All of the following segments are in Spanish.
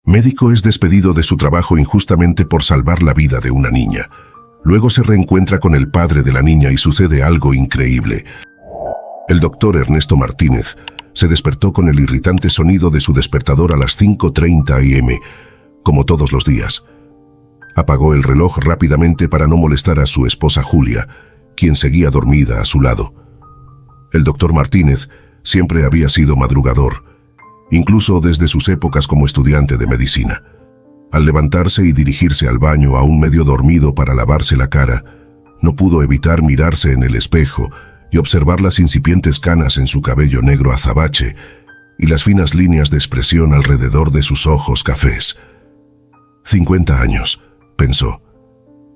Médico es despedido de su trabajo injustamente por salvar la vida de una niña. Luego se reencuentra con el padre de la niña y sucede algo increíble. El doctor Ernesto Martínez se despertó con el irritante sonido de su despertador a las 5:30 am, como todos los días. Apagó el reloj rápidamente para no molestar a su esposa Julia, quien seguía dormida a su lado. El doctor Martínez siempre había sido madrugador, incluso desde sus épocas como estudiante de medicina. Al levantarse y dirigirse al baño aún medio dormido para lavarse la cara, no pudo evitar mirarse en el espejo y observar las incipientes canas en su cabello negro azabache y las finas líneas de expresión alrededor de sus ojos cafés. 50 años, pensó.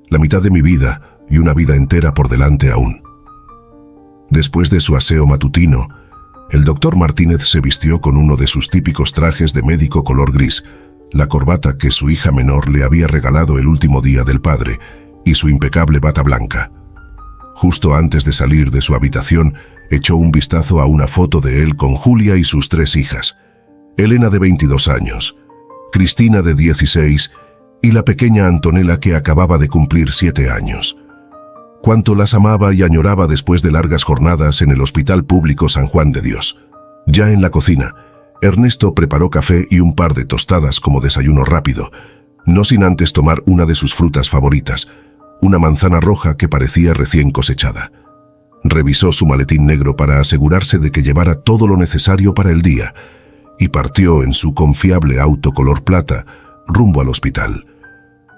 La mitad de mi vida y una vida entera por delante aún. Después de su aseo matutino, el doctor Martínez se vistió con uno de sus típicos trajes de médico color gris, la corbata que su hija menor le había regalado el último día del padre y su impecable bata blanca. Justo antes de salir de su habitación, echó un vistazo a una foto de él con Julia y sus 3 hijas, Elena de 22 años, Cristina de 16 y la pequeña Antonella que acababa de cumplir 7 años. Cuánto las amaba y añoraba después de largas jornadas en el Hospital Público San Juan de Dios. Ya en la cocina, Ernesto preparó café y un par de tostadas como desayuno rápido, no sin antes tomar una de sus frutas favoritas, una manzana roja que parecía recién cosechada. Revisó su maletín negro para asegurarse de que llevara todo lo necesario para el día y partió en su confiable auto color plata rumbo al hospital.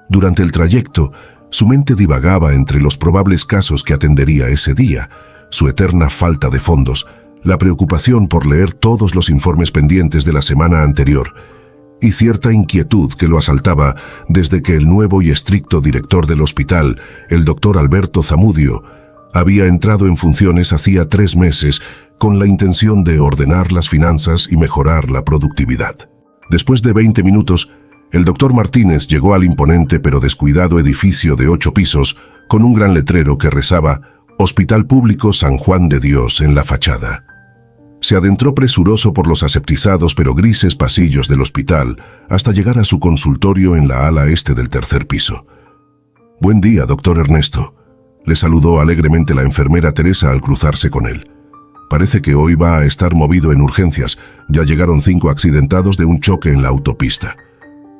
Durante el trayecto, su mente divagaba entre los probables casos que atendería ese día, su eterna falta de fondos, la preocupación por leer todos los informes pendientes de la semana anterior y cierta inquietud que lo asaltaba desde que el nuevo y estricto director del hospital, el doctor Alberto Zamudio, había entrado en funciones hacía 3 meses con la intención de ordenar las finanzas y mejorar la productividad. Después de 20 minutos, el doctor Martínez llegó al imponente pero descuidado edificio de 8 pisos con un gran letrero que rezaba Hospital Público San Juan de Dios en la fachada. Se adentró presuroso por los aseptizados pero grises pasillos del hospital hasta llegar a su consultorio en la ala este del 3er piso. «Buen día, doctor Ernesto», le saludó alegremente la enfermera Teresa al cruzarse con él. «Parece que hoy va a estar movido en urgencias. Ya llegaron 5 accidentados de un choque en la autopista».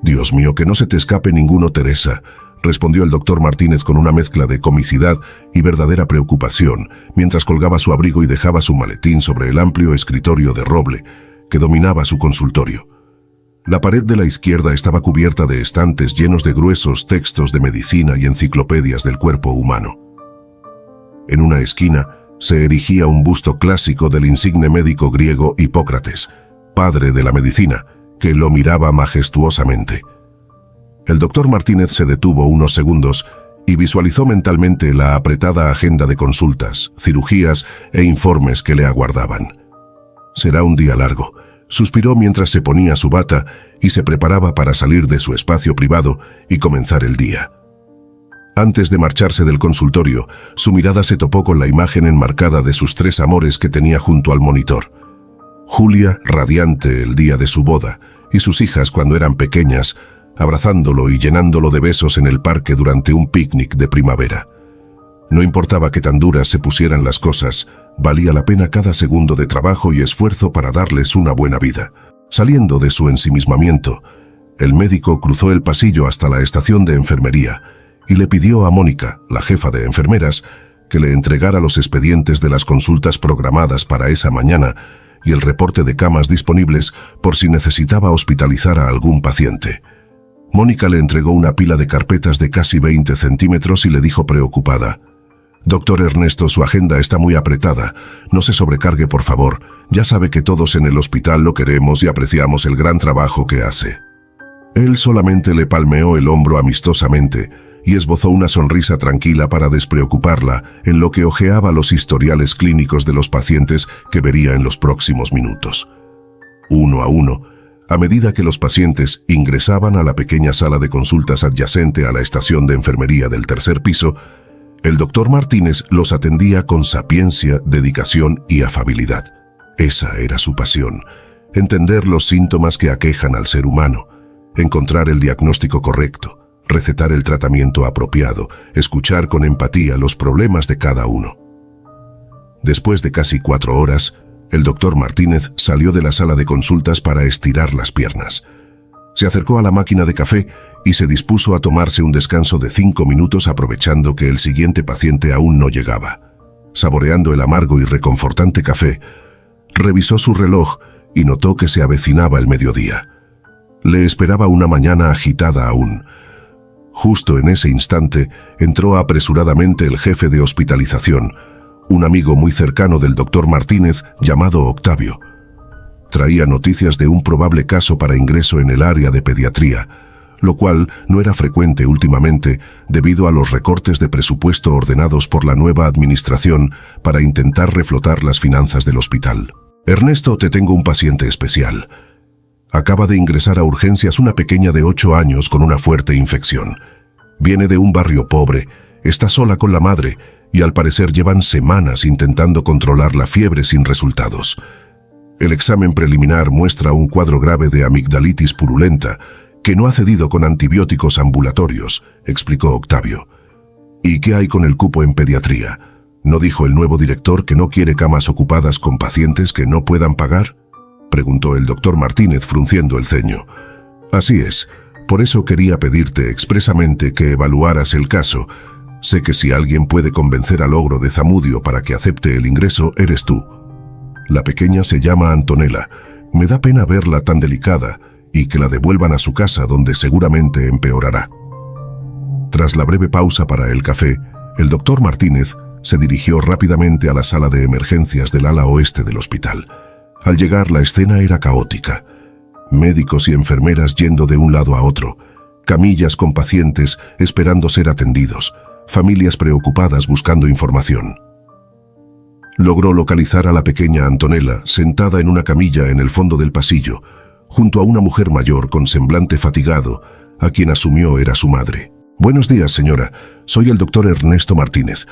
«Dios mío, que no se te escape ninguno, Teresa», respondió el doctor Martínez con una mezcla de comicidad y verdadera preocupación, mientras colgaba su abrigo y dejaba su maletín sobre el amplio escritorio de roble que dominaba su consultorio. La pared de la izquierda estaba cubierta de estantes llenos de gruesos textos de medicina y enciclopedias del cuerpo humano. En una esquina se erigía un busto clásico del insigne médico griego Hipócrates, padre de la medicina, que lo miraba majestuosamente. El doctor Martínez se detuvo unos segundos y visualizó mentalmente la apretada agenda de consultas, cirugías e informes que le aguardaban. «Será un día largo», suspiró mientras se ponía su bata y se preparaba para salir de su espacio privado y comenzar el día. Antes de marcharse del consultorio, su mirada se topó con la imagen enmarcada de sus 3 amores que tenía junto al monitor. Julia, radiante el día de su boda, y sus hijas cuando eran pequeñas, abrazándolo y llenándolo de besos en el parque durante un picnic de primavera. No importaba que tan duras se pusieran las cosas, valía la pena cada segundo de trabajo y esfuerzo para darles una buena vida. Saliendo de su ensimismamiento, el médico cruzó el pasillo hasta la estación de enfermería y le pidió a Mónica, la jefa de enfermeras, que le entregara los expedientes de las consultas programadas para esa mañana y el reporte de camas disponibles por si necesitaba hospitalizar a algún paciente. Mónica le entregó una pila de carpetas de casi 20 centímetros y le dijo preocupada: «Doctor Ernesto, su agenda está muy apretada. No se sobrecargue, por favor. Ya sabe que todos en el hospital lo queremos y apreciamos el gran trabajo que hace». Él solamente le palmeó el hombro amistosamente y esbozó una sonrisa tranquila para despreocuparla en lo que hojeaba los historiales clínicos de los pacientes que vería en los próximos minutos. Uno a uno, a medida que los pacientes ingresaban a la pequeña sala de consultas adyacente a la estación de enfermería del 3er piso, el doctor Martínez los atendía con sapiencia, dedicación y afabilidad. Esa era su pasión, entender los síntomas que aquejan al ser humano, encontrar el diagnóstico correcto, recetar el tratamiento apropiado, escuchar con empatía los problemas de cada uno. Después de casi 4 horas, el doctor Martínez salió de la sala de consultas para estirar las piernas. Se acercó a la máquina de café y se dispuso a tomarse un descanso de 5 minutos aprovechando que el siguiente paciente aún no llegaba. Saboreando el amargo y reconfortante café, revisó su reloj y notó que se avecinaba el mediodía. Le esperaba una mañana agitada aún. Justo en ese instante entró apresuradamente el jefe de hospitalización, un amigo muy cercano del doctor Martínez llamado Octavio. Traía noticias de un probable caso para ingreso en el área de pediatría, lo cual no era frecuente últimamente debido a los recortes de presupuesto ordenados por la nueva administración para intentar reflotar las finanzas del hospital. Ernesto, te tengo un paciente especial. Acaba de ingresar a urgencias una pequeña de 8 años con una fuerte infección. Viene de un barrio pobre, está sola con la madre y al parecer llevan semanas intentando controlar la fiebre sin resultados. El examen preliminar muestra un cuadro grave de amigdalitis purulenta que no ha cedido con antibióticos ambulatorios, explicó Octavio. ¿Y qué hay con el cupo en pediatría? ¿No dijo el nuevo director que no quiere camas ocupadas con pacientes que no puedan pagar?, preguntó el doctor Martínez frunciendo el ceño. Así es, por eso quería pedirte expresamente que evaluaras el caso. Sé que si alguien puede convencer al ogro de Zamudio para que acepte el ingreso, eres tú. La pequeña se llama Antonella. Me da pena verla tan delicada y que la devuelvan a su casa donde seguramente empeorará. Tras la breve pausa para el café, el doctor Martínez se dirigió rápidamente a la sala de emergencias del ala oeste del hospital. Al llegar, la escena era caótica. Médicos y enfermeras yendo de un lado a otro, camillas con pacientes esperando ser atendidos, familias preocupadas buscando información. Logró localizar a la pequeña Antonella sentada en una camilla en el fondo del pasillo, junto a una mujer mayor con semblante fatigado, a quien asumió era su madre. «Buenos días, señora. Soy el doctor Ernesto Martínez.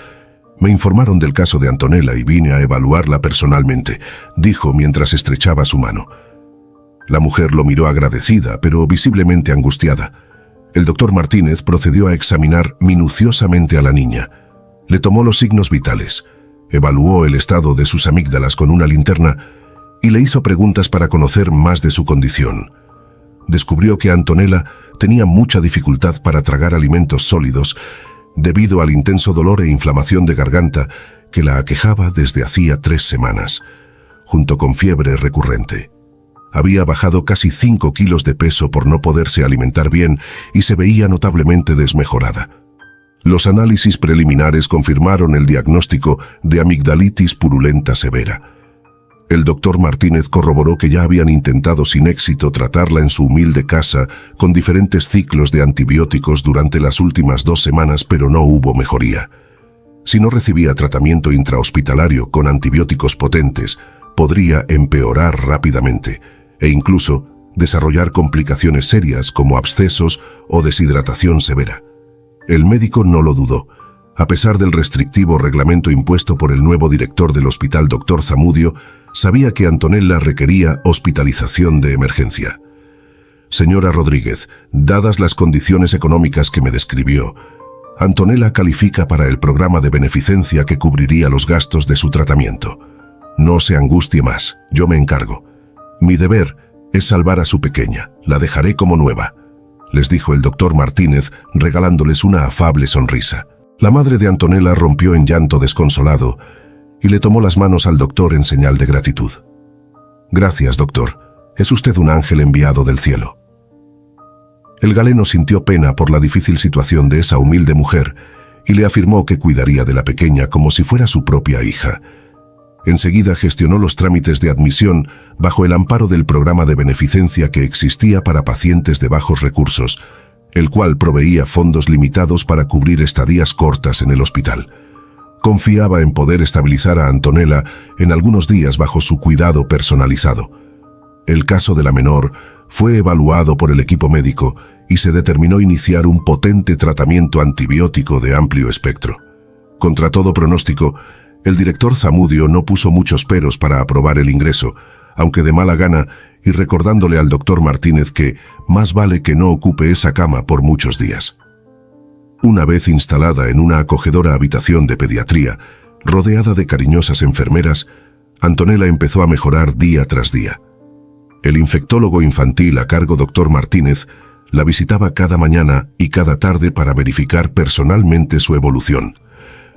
Me informaron del caso de Antonella y vine a evaluarla personalmente», dijo mientras estrechaba su mano. La mujer lo miró agradecida, pero visiblemente angustiada. El doctor Martínez procedió a examinar minuciosamente a la niña. Le tomó los signos vitales, evaluó el estado de sus amígdalas con una linterna y le hizo preguntas para conocer más de su condición. Descubrió que Antonella tenía mucha dificultad para tragar alimentos sólidos debido al intenso dolor e inflamación de garganta que la aquejaba desde hacía 3 semanas, junto con fiebre recurrente. Había bajado casi 5 kilos de peso por no poderse alimentar bien y se veía notablemente desmejorada. Los análisis preliminares confirmaron el diagnóstico de amigdalitis purulenta severa. El doctor Martínez corroboró que ya habían intentado sin éxito tratarla en su humilde casa con diferentes ciclos de antibióticos durante las últimas 2 semanas, pero no hubo mejoría. Si no recibía tratamiento intrahospitalario con antibióticos potentes, podría empeorar rápidamente e incluso desarrollar complicaciones serias como abscesos o deshidratación severa. El médico no lo dudó. A pesar del restrictivo reglamento impuesto por el nuevo director del hospital, doctor Zamudio, sabía que Antonella requería hospitalización de emergencia. «Señora Rodríguez, dadas las condiciones económicas que me describió, Antonella califica para el programa de beneficencia que cubriría los gastos de su tratamiento. No se angustie más, yo me encargo. Mi deber es salvar a su pequeña, la dejaré como nueva», les dijo el doctor Martínez, regalándoles una afable sonrisa. La madre de Antonella rompió en llanto desconsolado y le tomó las manos al doctor en señal de gratitud. «Gracias, doctor. Es usted un ángel enviado del cielo». El galeno sintió pena por la difícil situación de esa humilde mujer y le afirmó que cuidaría de la pequeña como si fuera su propia hija. Enseguida gestionó los trámites de admisión bajo el amparo del programa de beneficencia que existía para pacientes de bajos recursos, el cual proveía fondos limitados para cubrir estadías cortas en el hospital. Confiaba en poder estabilizar a Antonella en algunos días bajo su cuidado personalizado. El caso de la menor fue evaluado por el equipo médico y se determinó iniciar un potente tratamiento antibiótico de amplio espectro. Contra todo pronóstico, el director Zamudio no puso muchos peros para aprobar el ingreso, aunque de mala gana y recordándole al doctor Martínez que más vale que no ocupe esa cama por muchos días. Una vez instalada en una acogedora habitación de pediatría, rodeada de cariñosas enfermeras, Antonella empezó a mejorar día tras día. El infectólogo infantil a cargo doctor Martínez la visitaba cada mañana y cada tarde para verificar personalmente su evolución.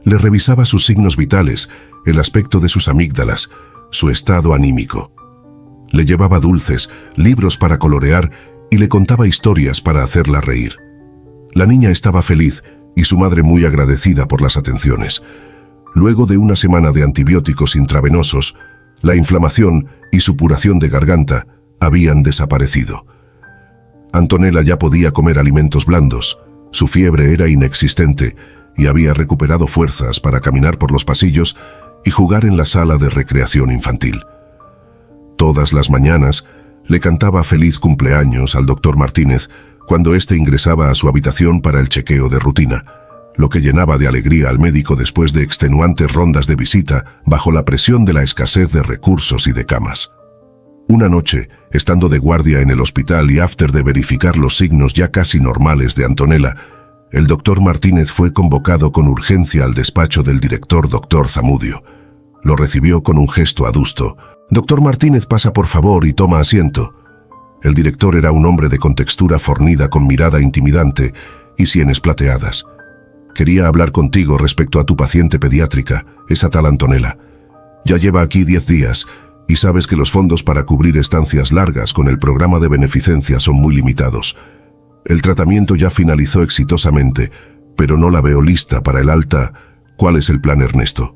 Le revisaba sus signos vitales, el aspecto de sus amígdalas, su estado anímico. Le llevaba dulces, libros para colorear y le contaba historias para hacerla reír. La niña estaba feliz y su madre muy agradecida por las atenciones. Luego de una semana de antibióticos intravenosos, la inflamación y supuración de garganta habían desaparecido. Antonella ya podía comer alimentos blandos, su fiebre era inexistente y había recuperado fuerzas para caminar por los pasillos y jugar en la sala de recreación infantil. Todas las mañanas le cantaba feliz cumpleaños al doctor Martínez cuando éste ingresaba a su habitación para el chequeo de rutina, lo que llenaba de alegría al médico después de extenuantes rondas de visita bajo la presión de la escasez de recursos y de camas. Una noche, estando de guardia en el hospital y after de verificar los signos ya casi normales de Antonella, el doctor Martínez fue convocado con urgencia al despacho del director doctor Zamudio. Lo recibió con un gesto adusto. «Doctor Martínez, pasa por favor y toma asiento». El director era un hombre de contextura fornida con mirada intimidante y sienes plateadas. «Quería hablar contigo respecto a tu paciente pediátrica, esa tal Antonella. Ya lleva aquí 10 días y sabes que los fondos para cubrir estancias largas con el programa de beneficencia son muy limitados. El tratamiento ya finalizó exitosamente, pero no la veo lista para el alta. ¿Cuál es el plan, Ernesto?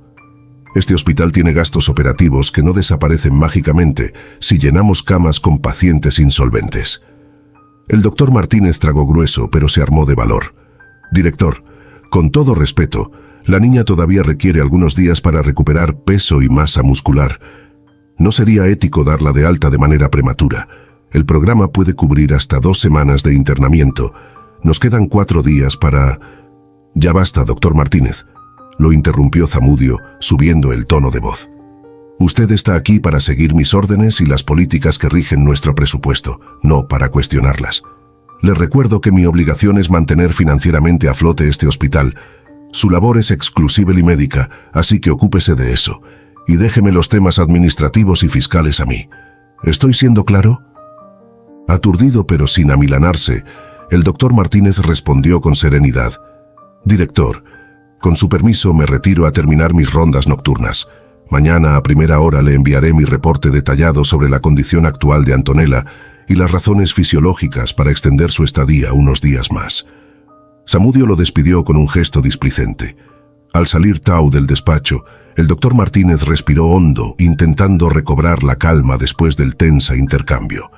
Este hospital tiene gastos operativos que no desaparecen mágicamente si llenamos camas con pacientes insolventes». El doctor Martínez tragó grueso, pero se armó de valor. «Director, con todo respeto, la niña todavía requiere algunos días para recuperar peso y masa muscular. No sería ético darla de alta de manera prematura. El programa puede cubrir hasta 2 semanas de internamiento. Nos quedan 4 días para...» «Ya basta, doctor Martínez», lo interrumpió Zamudio, subiendo el tono de voz. «Usted está aquí para seguir mis órdenes y las políticas que rigen nuestro presupuesto, no para cuestionarlas. Les recuerdo que mi obligación es mantener financieramente a flote este hospital. Su labor es exclusiva y médica, así que ocúpese de eso, y déjeme los temas administrativos y fiscales a mí. ¿Estoy siendo claro?» Aturdido pero sin amilanarse, el doctor Martínez respondió con serenidad. «Director, con su permiso me retiro a terminar mis rondas nocturnas. Mañana a primera hora le enviaré mi reporte detallado sobre la condición actual de Antonella y las razones fisiológicas para extender su estadía unos días más». Zamudio lo despidió con un gesto displicente. Al salir Tau del despacho, el doctor Martínez respiró hondo, intentando recobrar la calma después del tensa intercambio.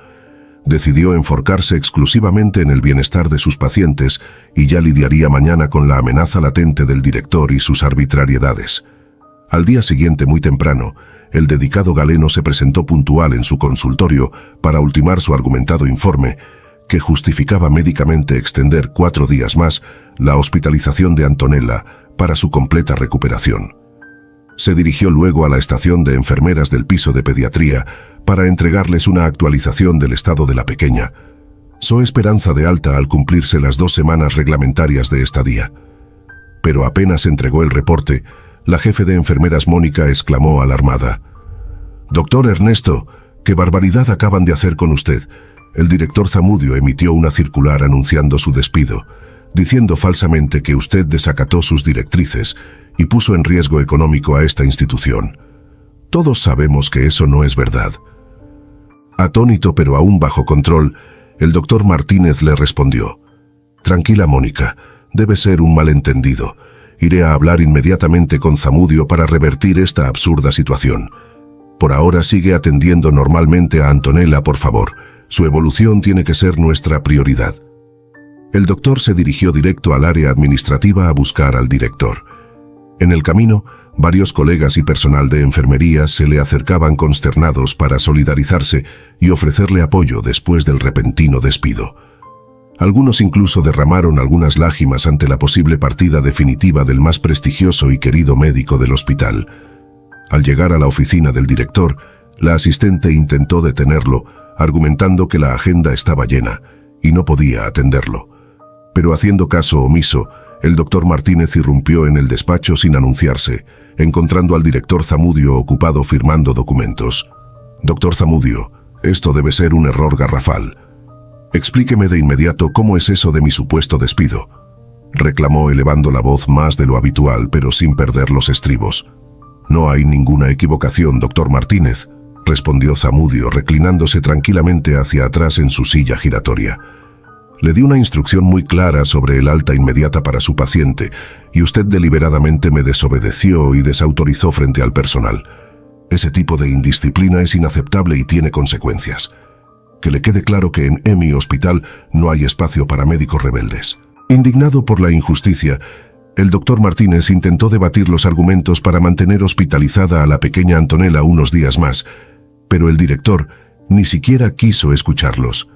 Decidió enfocarse exclusivamente en el bienestar de sus pacientes y ya lidiaría mañana con la amenaza latente del director y sus arbitrariedades. Al día siguiente, muy temprano, el dedicado galeno se presentó puntual en su consultorio para ultimar su argumentado informe, que justificaba médicamente extender 4 días más la hospitalización de Antonella para su completa recuperación. Se dirigió luego a la estación de enfermeras del piso de pediatría para entregarles una actualización del estado de la pequeña. So esperanza de alta al cumplirse las 2 semanas reglamentarias de estadía. Pero apenas entregó el reporte, la jefe de enfermeras Mónica exclamó alarmada: «Doctor Ernesto, ¿qué barbaridad acaban de hacer con usted?». El director Zamudio emitió una circular anunciando su despido, diciendo falsamente que usted desacató sus directrices y puso en riesgo económico a esta institución. Todos sabemos que eso no es verdad. Atónito pero aún bajo control, el doctor Martínez le respondió: «Tranquila, Mónica, debe ser un malentendido. Iré a hablar inmediatamente con Zamudio para revertir esta absurda situación. Por ahora sigue atendiendo normalmente a Antonella, por favor. Su evolución tiene que ser nuestra prioridad». El doctor se dirigió directo al área administrativa a buscar al director. En el camino, varios colegas y personal de enfermería se le acercaban consternados para solidarizarse y ofrecerle apoyo después del repentino despido. Algunos incluso derramaron algunas lágrimas ante la posible partida definitiva del más prestigioso y querido médico del hospital. Al llegar a la oficina del director, la asistente intentó detenerlo, argumentando que la agenda estaba llena y no podía atenderlo. Pero haciendo caso omiso, el doctor Martínez irrumpió en el despacho sin anunciarse, encontrando al director Zamudio ocupado firmando documentos. «Doctor Zamudio, esto debe ser un error garrafal. Explíqueme de inmediato cómo es eso de mi supuesto despido», reclamó elevando la voz más de lo habitual, pero sin perder los estribos. «No hay ninguna equivocación, doctor Martínez», respondió Zamudio, reclinándose tranquilamente hacia atrás en su silla giratoria. «Le di una instrucción muy clara sobre el alta inmediata para su paciente, y usted deliberadamente me desobedeció y desautorizó frente al personal. Ese tipo de indisciplina es inaceptable y tiene consecuencias. Que le quede claro que en mi hospital no hay espacio para médicos rebeldes». Indignado por la injusticia, el doctor Martínez intentó debatir los argumentos para mantener hospitalizada a la pequeña Antonella unos días más, pero el director ni siquiera quiso escucharlos.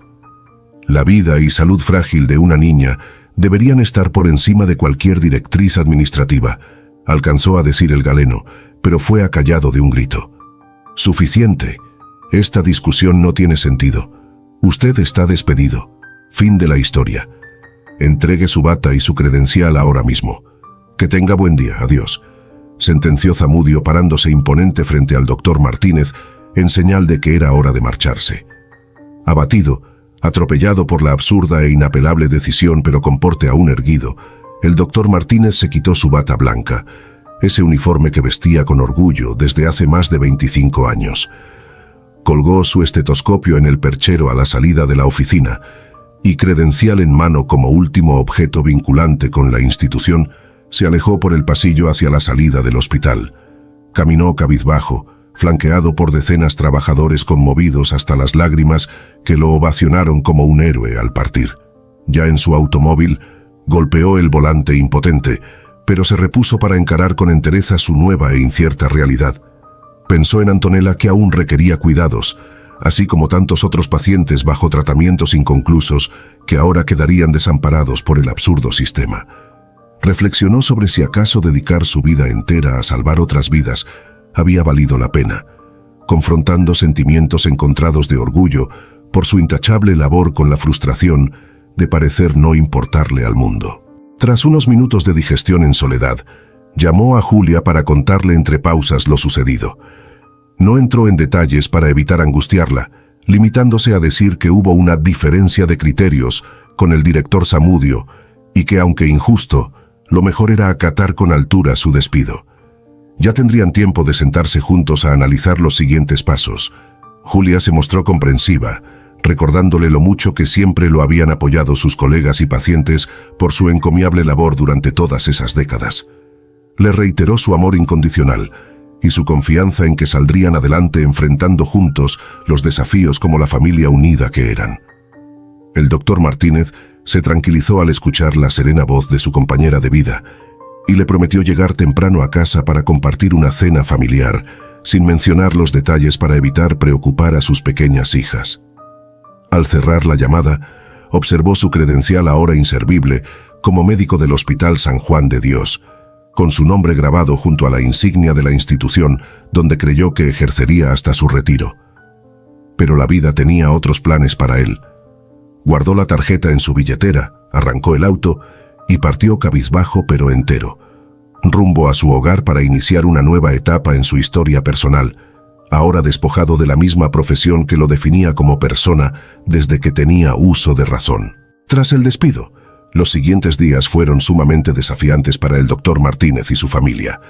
La vida y salud frágil de una niña deberían estar por encima de cualquier directriz administrativa, alcanzó a decir el galeno, pero fue acallado de un grito. «Suficiente. Esta discusión no tiene sentido. Usted está despedido. Fin de la historia. Entregue su bata y su credencial ahora mismo. Que tenga buen día. Adiós», sentenció Zamudio parándose imponente frente al doctor Martínez en señal de que era hora de marcharse. Abatido, atropellado por la absurda e inapelable decisión pero con porte aún erguido, el doctor Martínez se quitó su bata blanca, ese uniforme que vestía con orgullo desde hace más de 25 años. Colgó su estetoscopio en el perchero a la salida de la oficina y, credencial en mano como último objeto vinculante con la institución, se alejó por el pasillo hacia la salida del hospital. Caminó cabizbajo, flanqueado por decenas trabajadores conmovidos hasta las lágrimas que lo ovacionaron como un héroe al partir. Ya en su automóvil, golpeó el volante impotente, pero se repuso para encarar con entereza su nueva e incierta realidad. Pensó en Antonella, que aún requería cuidados, así como tantos otros pacientes bajo tratamientos inconclusos que ahora quedarían desamparados por el absurdo sistema. Reflexionó sobre si acaso dedicar su vida entera a salvar otras vidas había valido la pena, confrontando sentimientos encontrados de orgullo por su intachable labor con la frustración de parecer no importarle al mundo. Tras unos minutos de digestión en soledad, llamó a Julia para contarle entre pausas lo sucedido. No entró en detalles para evitar angustiarla, limitándose a decir que hubo una diferencia de criterios con el director Zamudio y que, aunque injusto, lo mejor era acatar con altura su despido. Ya tendrían tiempo de sentarse juntos a analizar los siguientes pasos. Julia se mostró comprensiva, recordándole lo mucho que siempre lo habían apoyado sus colegas y pacientes por su encomiable labor durante todas esas décadas. Le reiteró su amor incondicional y su confianza en que saldrían adelante enfrentando juntos los desafíos como la familia unida que eran. El doctor Martínez se tranquilizó al escuchar la serena voz de su compañera de vida y le prometió llegar temprano a casa para compartir una cena familiar, sin mencionar los detalles para evitar preocupar a sus pequeñas hijas. Al cerrar la llamada, observó su credencial ahora inservible como médico del Hospital San Juan de Dios, con su nombre grabado junto a la insignia de la institución donde creyó que ejercería hasta su retiro. Pero la vida tenía otros planes para él. Guardó la tarjeta en su billetera, arrancó el auto y partió cabizbajo pero entero, rumbo a su hogar para iniciar una nueva etapa en su historia personal, ahora despojado de la misma profesión que lo definía como persona desde que tenía uso de razón. Tras el despido, los siguientes días fueron sumamente desafiantes para el doctor Martínez y su familia.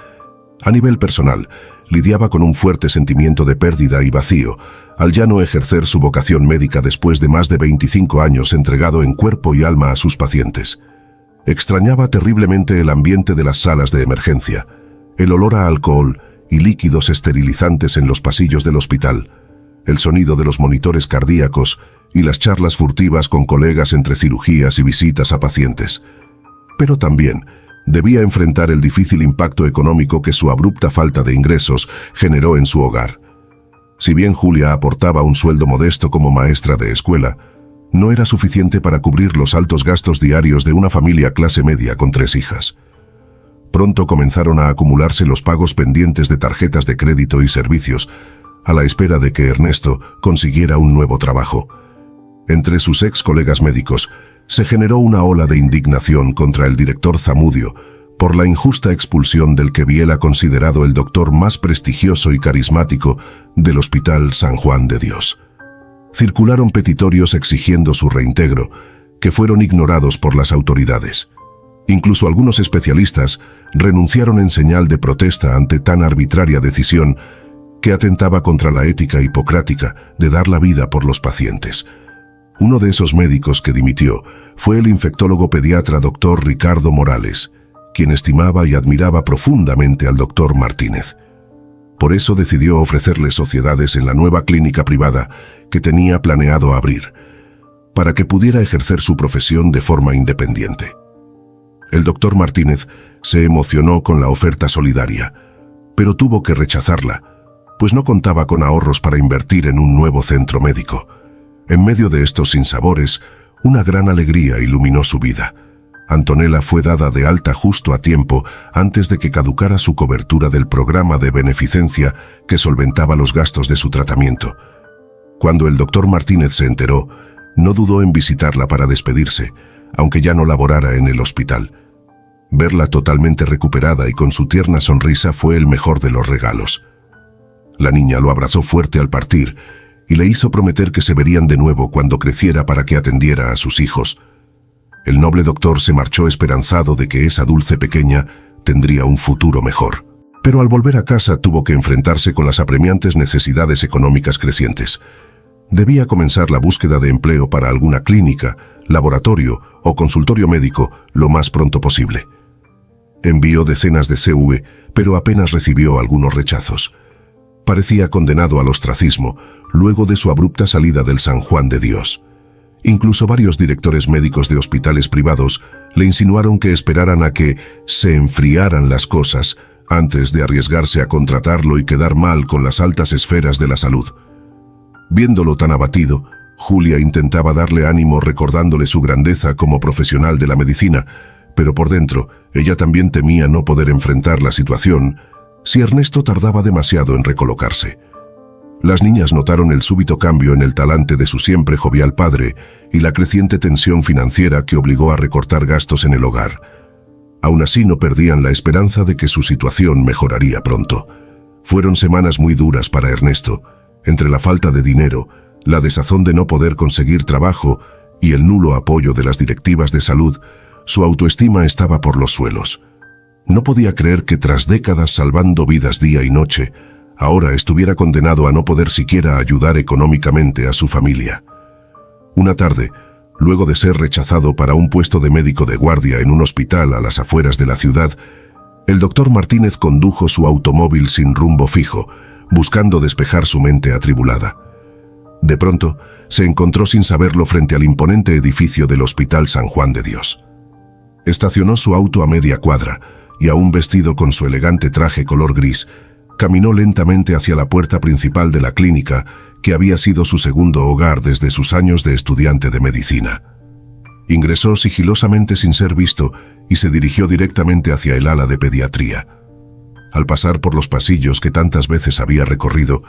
A nivel personal, lidiaba con un fuerte sentimiento de pérdida y vacío, al ya no ejercer su vocación médica después de más de 25 años entregado en cuerpo y alma a sus pacientes. Extrañaba terriblemente el ambiente de las salas de emergencia, el olor a alcohol y líquidos esterilizantes en los pasillos del hospital, el sonido de los monitores cardíacos y las charlas furtivas con colegas entre cirugías y visitas a pacientes. Pero también debía enfrentar el difícil impacto económico que su abrupta falta de ingresos generó en su hogar. Si bien Julia aportaba un sueldo modesto como maestra de escuela, no era suficiente para cubrir los altos gastos diarios de una familia clase media con 3 hijas. Pronto comenzaron a acumularse los pagos pendientes de tarjetas de crédito y servicios, a la espera de que Ernesto consiguiera un nuevo trabajo. Entre sus ex colegas médicos se generó una ola de indignación contra el director Zamudio por la injusta expulsión del que Biela considerado el doctor más prestigioso y carismático del Hospital San Juan de Dios. Circularon petitorios exigiendo su reintegro, que fueron ignorados por las autoridades. Incluso algunos especialistas renunciaron en señal de protesta ante tan arbitraria decisión que atentaba contra la ética hipocrática de dar la vida por los pacientes. Uno de esos médicos que dimitió fue el infectólogo pediatra Dr. Ricardo Morales, quien estimaba y admiraba profundamente al Dr. Martínez. Por eso decidió ofrecerle sociedades en la nueva clínica privada que tenía planeado abrir, para que pudiera ejercer su profesión de forma independiente. El Dr. Martínez se emocionó con la oferta solidaria, pero tuvo que rechazarla, pues no contaba con ahorros para invertir en un nuevo centro médico. En medio de estos sinsabores, una gran alegría iluminó su vida. Antonella fue dada de alta justo a tiempo antes de que caducara su cobertura del programa de beneficencia que solventaba los gastos de su tratamiento. Cuando el Dr. Martínez se enteró, no dudó en visitarla para despedirse, aunque ya no laborara en el hospital. Verla totalmente recuperada y con su tierna sonrisa fue el mejor de los regalos. La niña lo abrazó fuerte al partir y le hizo prometer que se verían de nuevo cuando creciera para que atendiera a sus hijos. El noble doctor se marchó esperanzado de que esa dulce pequeña tendría un futuro mejor. Pero al volver a casa tuvo que enfrentarse con las apremiantes necesidades económicas crecientes. Debía comenzar la búsqueda de empleo para alguna clínica, laboratorio o consultorio médico lo más pronto posible. Envió decenas de CV, pero apenas recibió algunos rechazos. Parecía condenado al ostracismo luego de su abrupta salida del San Juan de Dios. Incluso varios directores médicos de hospitales privados le insinuaron que esperaran a que se enfriaran las cosas antes de arriesgarse a contratarlo y quedar mal con las altas esferas de la salud. Viéndolo tan abatido, Julia intentaba darle ánimo recordándole su grandeza como profesional de la medicina, pero por dentro ella también temía no poder enfrentar la situación si Ernesto tardaba demasiado en recolocarse. Las niñas notaron el súbito cambio en el talante de su siempre jovial padre y la creciente tensión financiera que obligó a recortar gastos en el hogar. Aún así no perdían la esperanza de que su situación mejoraría pronto. Fueron semanas muy duras para Ernesto. Entre la falta de dinero, la desazón de no poder conseguir trabajo y el nulo apoyo de las directivas de salud, su autoestima estaba por los suelos. No podía creer que tras décadas salvando vidas día y noche, ahora estuviera condenado a no poder siquiera ayudar económicamente a su familia. Una tarde, luego de ser rechazado para un puesto de médico de guardia en un hospital a las afueras de la ciudad, el doctor Martínez condujo su automóvil sin rumbo fijo, buscando despejar su mente atribulada. De pronto, se encontró sin saberlo frente al imponente edificio del Hospital San Juan de Dios. Estacionó su auto a media cuadra y, aún vestido con su elegante traje color gris, caminó lentamente hacia la puerta principal de la clínica que había sido su segundo hogar desde sus años de estudiante de medicina. Ingresó sigilosamente sin ser visto y se dirigió directamente hacia el ala de pediatría. Al pasar por los pasillos que tantas veces había recorrido,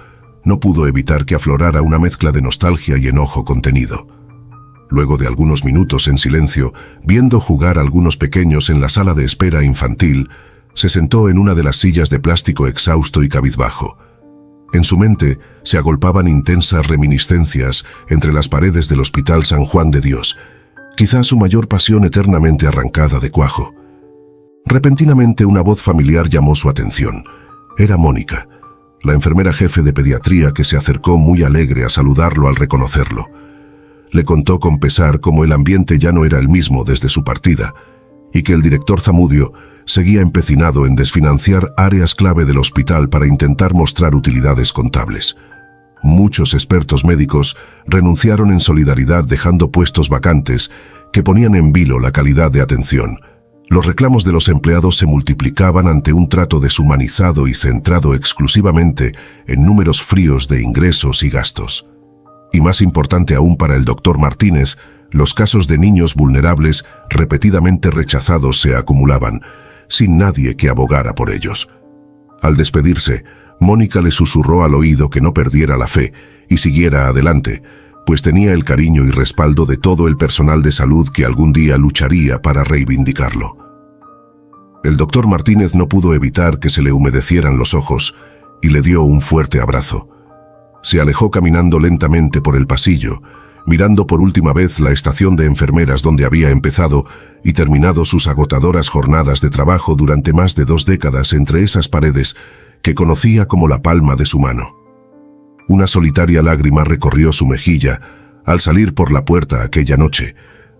no pudo evitar que aflorara una mezcla de nostalgia y enojo contenido. Luego de algunos minutos en silencio, viendo jugar a algunos pequeños en la sala de espera infantil, se sentó en una de las sillas de plástico exhausto y cabizbajo. En su mente se agolpaban intensas reminiscencias entre las paredes del Hospital San Juan de Dios, quizá su mayor pasión eternamente arrancada de cuajo. Repentinamente una voz familiar llamó su atención. Era Mónica, la enfermera jefe de pediatría, que se acercó muy alegre a saludarlo al reconocerlo. Le contó con pesar cómo el ambiente ya no era el mismo desde su partida y que el director Zamudio seguía empecinado en desfinanciar áreas clave del hospital para intentar mostrar utilidades contables. Muchos expertos médicos renunciaron en solidaridad, dejando puestos vacantes que ponían en vilo la calidad de atención. Los reclamos de los empleados se multiplicaban ante un trato deshumanizado y centrado exclusivamente en números fríos de ingresos y gastos. Y más importante aún para el doctor Martínez, los casos de niños vulnerables repetidamente rechazados se acumulaban, sin nadie que abogara por ellos. Al despedirse, Mónica le susurró al oído que no perdiera la fe y siguiera adelante, pues tenía el cariño y respaldo de todo el personal de salud que algún día lucharía para reivindicarlo. El doctor Martínez no pudo evitar que se le humedecieran los ojos y le dio un fuerte abrazo. Se alejó caminando lentamente por el pasillo, mirando por última vez la estación de enfermeras donde había empezado y terminado sus agotadoras jornadas de trabajo durante más de 2 décadas entre esas paredes que conocía como la palma de su mano. Una solitaria lágrima recorrió su mejilla al salir por la puerta aquella noche,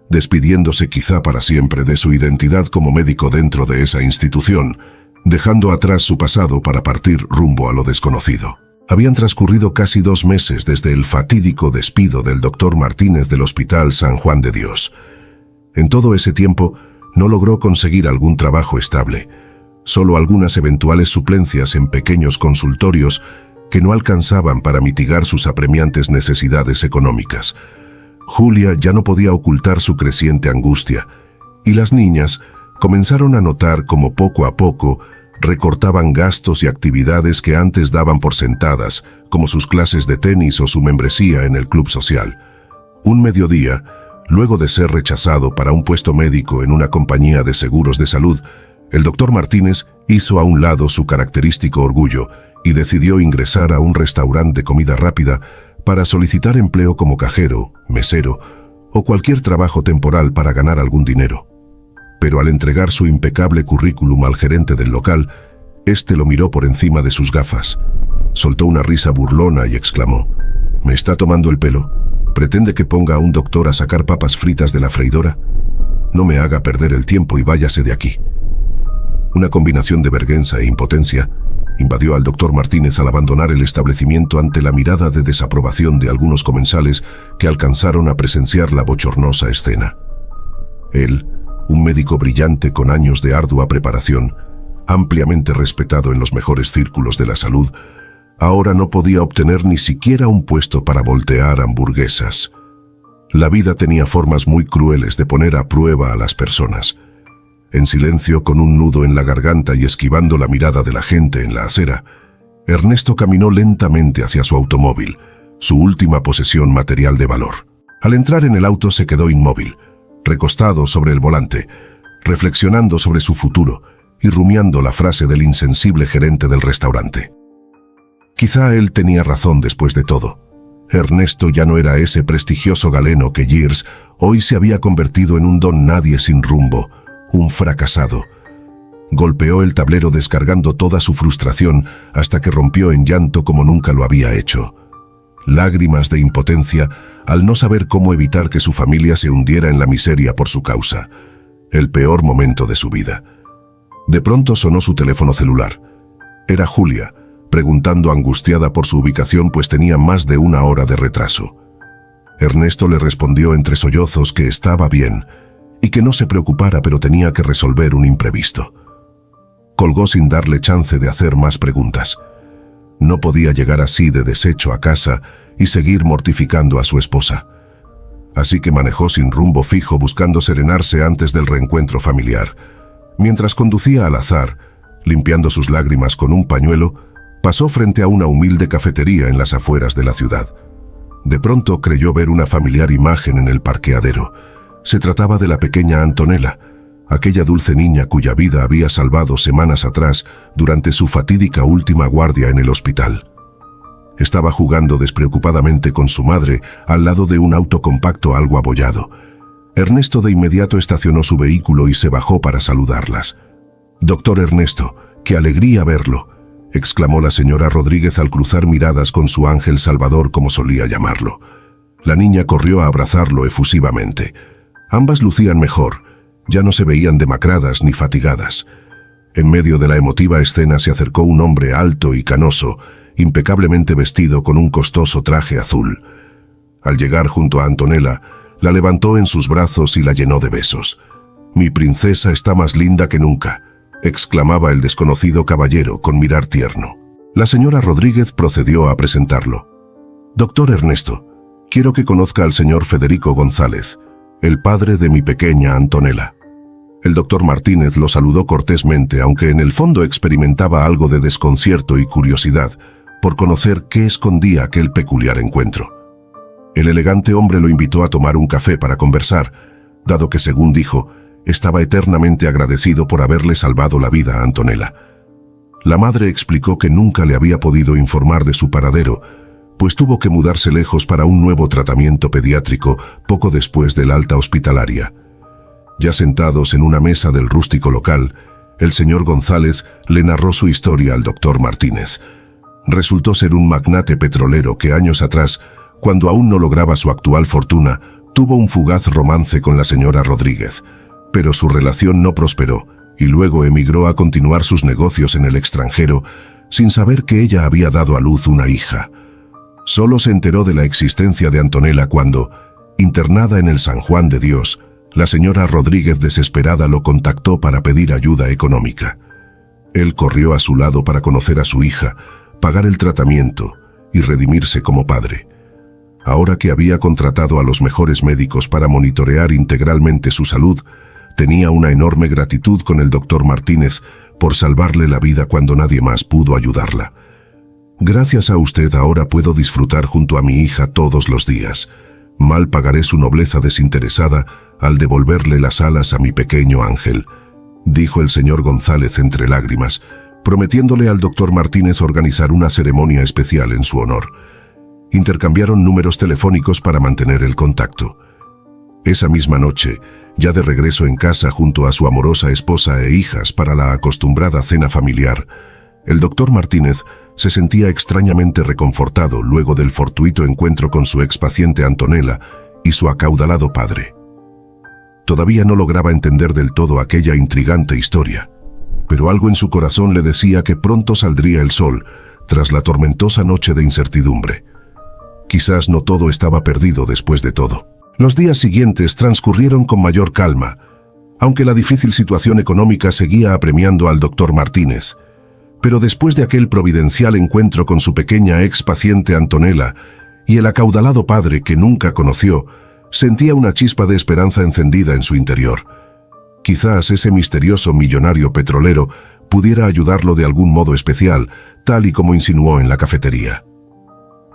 despidiéndose quizá para siempre de su identidad como médico dentro de esa institución, dejando atrás su pasado para partir rumbo a lo desconocido. Habían transcurrido casi 2 meses desde el fatídico despido del doctor Martínez del Hospital San Juan de Dios. En todo ese tiempo no logró conseguir algún trabajo estable, solo algunas eventuales suplencias en pequeños consultorios que no alcanzaban para mitigar sus apremiantes necesidades económicas. Julia ya no podía ocultar su creciente angustia, y las niñas comenzaron a notar cómo poco a poco recortaban gastos y actividades que antes daban por sentadas, como sus clases de tenis o su membresía en el club social. Un mediodía, luego de ser rechazado para un puesto médico en una compañía de seguros de salud, el doctor Martínez hizo a un lado su característico orgullo y decidió ingresar a un restaurante de comida rápida para solicitar empleo como cajero, mesero o cualquier trabajo temporal para ganar algún dinero. Pero al entregar su impecable currículum al gerente del local, este lo miró por encima de sus gafas, soltó una risa burlona y exclamó: «¿Me está tomando el pelo? ¿Pretende que ponga a un doctor a sacar papas fritas de la freidora? No me haga perder el tiempo y váyase de aquí». Una combinación de vergüenza e impotencia invadió al doctor Martínez al abandonar el establecimiento ante la mirada de desaprobación de algunos comensales que alcanzaron a presenciar la bochornosa escena. Él, un médico brillante con años de ardua preparación, ampliamente respetado en los mejores círculos de la salud, ahora no podía obtener ni siquiera un puesto para voltear hamburguesas. La vida tenía formas muy crueles de poner a prueba a las personas. En silencio, con un nudo en la garganta y esquivando la mirada de la gente en la acera, Ernesto caminó lentamente hacia su automóvil, su última posesión material de valor. Al entrar en el auto se quedó inmóvil, recostado sobre el volante, reflexionando sobre su futuro y rumiando la frase del insensible gerente del restaurante. Quizá él tenía razón después de todo. Ernesto ya no era ese prestigioso galeno que Gears hoy se había convertido en un don nadie sin rumbo, un fracasado. Golpeó el tablero descargando toda su frustración hasta que rompió en llanto como nunca lo había hecho. Lágrimas de impotencia al no saber cómo evitar que su familia se hundiera en la miseria por su causa. El peor momento de su vida. De pronto sonó su teléfono celular. Era Julia, preguntando angustiada por su ubicación pues tenía más de 1 hora de retraso. Ernesto le respondió entre sollozos que estaba bien y que no se preocupara, pero tenía que resolver un imprevisto. Colgó sin darle chance de hacer más preguntas. No podía llegar así de deshecho a casa y seguir mortificando a su esposa. Así que manejó sin rumbo fijo buscando serenarse antes del reencuentro familiar. Mientras conducía al azar, limpiando sus lágrimas con un pañuelo, pasó frente a una humilde cafetería en las afueras de la ciudad. De pronto creyó ver una familiar imagen en el parqueadero. Se trataba de la pequeña Antonella, aquella dulce niña cuya vida había salvado semanas atrás durante su fatídica última guardia en el hospital. Estaba jugando despreocupadamente con su madre al lado de un auto compacto algo abollado. Ernesto de inmediato estacionó su vehículo y se bajó para saludarlas. «Doctor Ernesto, qué alegría verlo», exclamó la señora Rodríguez al cruzar miradas con su ángel salvador como solía llamarlo. La niña corrió a abrazarlo efusivamente. Ambas lucían mejor, ya no se veían demacradas ni fatigadas. En medio de la emotiva escena se acercó un hombre alto y canoso, impecablemente vestido con un costoso traje azul. Al llegar junto a Antonella, la levantó en sus brazos y la llenó de besos. «Mi princesa está más linda que nunca», exclamaba el desconocido caballero con mirar tierno. La señora Rodríguez procedió a presentarlo. «Doctor Ernesto, quiero que conozca al señor Federico González, el padre de mi pequeña Antonella». El doctor Martínez lo saludó cortésmente, aunque en el fondo experimentaba algo de desconcierto y curiosidad por conocer qué escondía aquel peculiar encuentro. El elegante hombre lo invitó a tomar un café para conversar, dado que, según dijo, estaba eternamente agradecido por haberle salvado la vida a Antonella. La madre explicó que nunca le había podido informar de su paradero, pues tuvo que mudarse lejos para un nuevo tratamiento pediátrico poco después del alta hospitalaria. Ya sentados en una mesa del rústico local, el señor González le narró su historia al doctor Martínez. Resultó ser un magnate petrolero que años atrás, cuando aún no lograba su actual fortuna, tuvo un fugaz romance con la señora Rodríguez, pero su relación no prosperó y luego emigró a continuar sus negocios en el extranjero sin saber que ella había dado a luz una hija. Solo se enteró de la existencia de Antonella cuando, internada en el San Juan de Dios, la señora Rodríguez desesperada lo contactó para pedir ayuda económica. Él corrió a su lado para conocer a su hija, pagar el tratamiento y redimirse como padre. Ahora que había contratado a los mejores médicos para monitorear integralmente su salud, tenía una enorme gratitud con el doctor Martínez por salvarle la vida cuando nadie más pudo ayudarla. Gracias a usted ahora puedo disfrutar junto a mi hija todos los días. Mal pagaré su nobleza desinteresada al devolverle las alas a mi pequeño ángel, dijo el señor González entre lágrimas, prometiéndole al doctor Martínez organizar una ceremonia especial en su honor. Intercambiaron números telefónicos para mantener el contacto. Esa misma noche, ya de regreso en casa junto a su amorosa esposa e hijas para la acostumbrada cena familiar, el doctor Martínez se sentía extrañamente reconfortado luego del fortuito encuentro con su expaciente Antonella y su acaudalado padre. Todavía no lograba entender del todo aquella intrigante historia, pero algo en su corazón le decía que pronto saldría el sol tras la tormentosa noche de incertidumbre. Quizás no todo estaba perdido después de todo. Los días siguientes transcurrieron con mayor calma, aunque la difícil situación económica seguía apremiando al doctor Martínez. Pero después de aquel providencial encuentro con su pequeña ex paciente Antonella y el acaudalado padre que nunca conoció, sentía una chispa de esperanza encendida en su interior. Quizás ese misterioso millonario petrolero pudiera ayudarlo de algún modo especial, tal y como insinuó en la cafetería.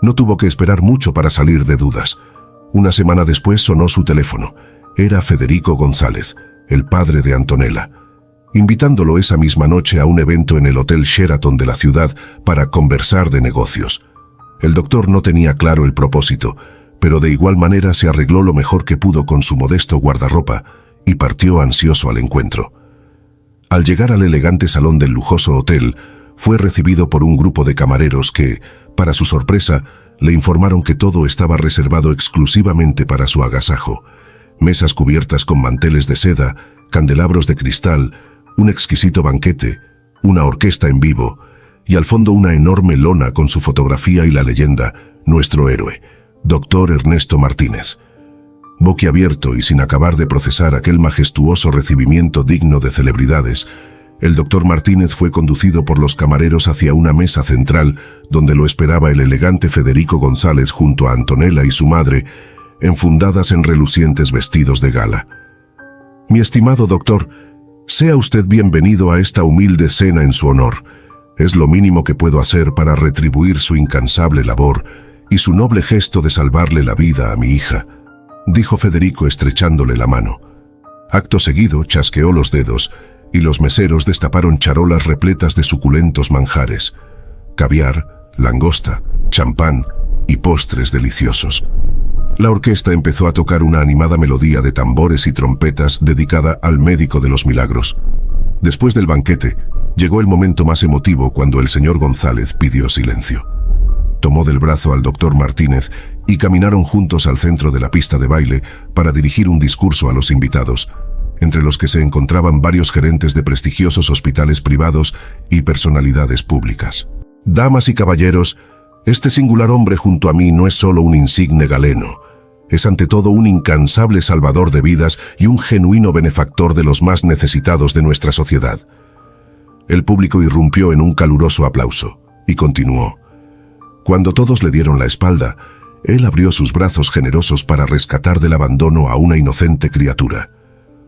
No tuvo que esperar mucho para salir de dudas. Una semana después sonó su teléfono. Era Federico González, el padre de Antonella, invitándolo esa misma noche a un evento en el Hotel Sheraton de la ciudad para conversar de negocios. El doctor no tenía claro el propósito, pero de igual manera se arregló lo mejor que pudo con su modesto guardarropa y partió ansioso al encuentro. Al llegar al elegante salón del lujoso hotel, fue recibido por un grupo de camareros que, para su sorpresa, le informaron que todo estaba reservado exclusivamente para su agasajo. Mesas cubiertas con manteles de seda, candelabros de cristal, un exquisito banquete, una orquesta en vivo y al fondo una enorme lona con su fotografía y la leyenda «Nuestro héroe, Dr. Ernesto Martínez». Boquiabierto y sin acabar de procesar aquel majestuoso recibimiento digno de celebridades, el doctor Martínez fue conducido por los camareros hacia una mesa central donde lo esperaba el elegante Federico González junto a Antonella y su madre, enfundadas en relucientes vestidos de gala. «Mi estimado doctor, sea usted bienvenido a esta humilde cena en su honor. Es lo mínimo que puedo hacer para retribuir su incansable labor y su noble gesto de salvarle la vida a mi hija», dijo Federico estrechándole la mano. Acto seguido chasqueó los dedos y los meseros destaparon charolas repletas de suculentos manjares, caviar, langosta, champán y postres deliciosos. La orquesta empezó a tocar una animada melodía de tambores y trompetas dedicada al médico de los milagros. Después del banquete, llegó el momento más emotivo cuando el señor González pidió silencio. Tomó del brazo al doctor Martínez y caminaron juntos al centro de la pista de baile para dirigir un discurso a los invitados, entre los que se encontraban varios gerentes de prestigiosos hospitales privados y personalidades públicas. «Damas y caballeros, este singular hombre junto a mí no es solo un insigne galeno, es ante todo un incansable salvador de vidas y un genuino benefactor de los más necesitados de nuestra sociedad». El público irrumpió en un caluroso aplauso y continuó. Cuando todos le dieron la espalda, él abrió sus brazos generosos para rescatar del abandono a una inocente criatura.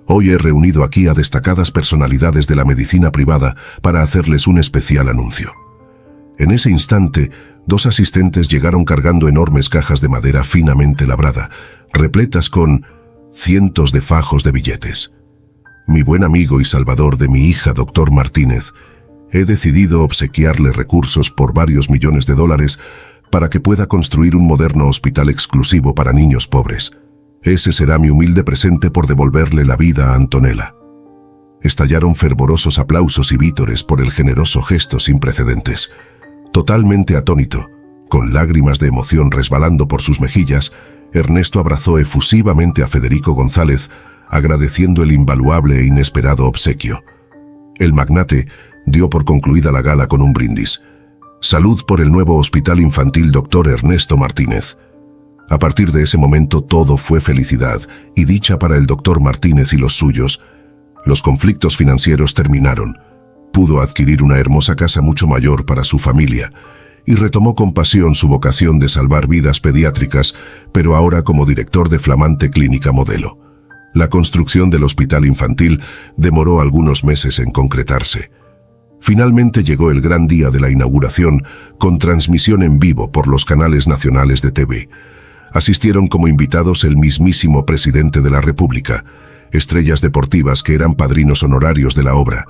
Hoy he reunido aquí a destacadas personalidades de la medicina privada para hacerles un especial anuncio. En ese instante, 2 asistentes llegaron cargando enormes cajas de madera finamente labrada, repletas con cientos de fajos de billetes. Mi buen amigo y salvador de mi hija, doctor Martínez, he decidido obsequiarle recursos por varios millones de dólares para que pueda construir un moderno hospital exclusivo para niños pobres. Ese será mi humilde presente por devolverle la vida a Antonella. Estallaron fervorosos aplausos y vítores por el generoso gesto sin precedentes. Totalmente atónito, con lágrimas de emoción resbalando por sus mejillas, Ernesto abrazó efusivamente a Federico González, agradeciendo el invaluable e inesperado obsequio. El magnate dio por concluida la gala con un brindis. Salud por el nuevo hospital infantil Dr. Ernesto Martínez. A partir de ese momento todo fue felicidad y dicha para el Dr. Martínez y los suyos. Los conflictos financieros terminaron. Pudo adquirir una hermosa casa mucho mayor para su familia y retomó con pasión su vocación de salvar vidas pediátricas, pero ahora como director de flamante clínica modelo. La construcción del hospital infantil demoró algunos meses en concretarse. Finalmente llegó el gran día de la inauguración, con transmisión en vivo por los canales nacionales de TV. Asistieron como invitados el mismísimo presidente de la República, estrellas deportivas que eran padrinos honorarios de la obra,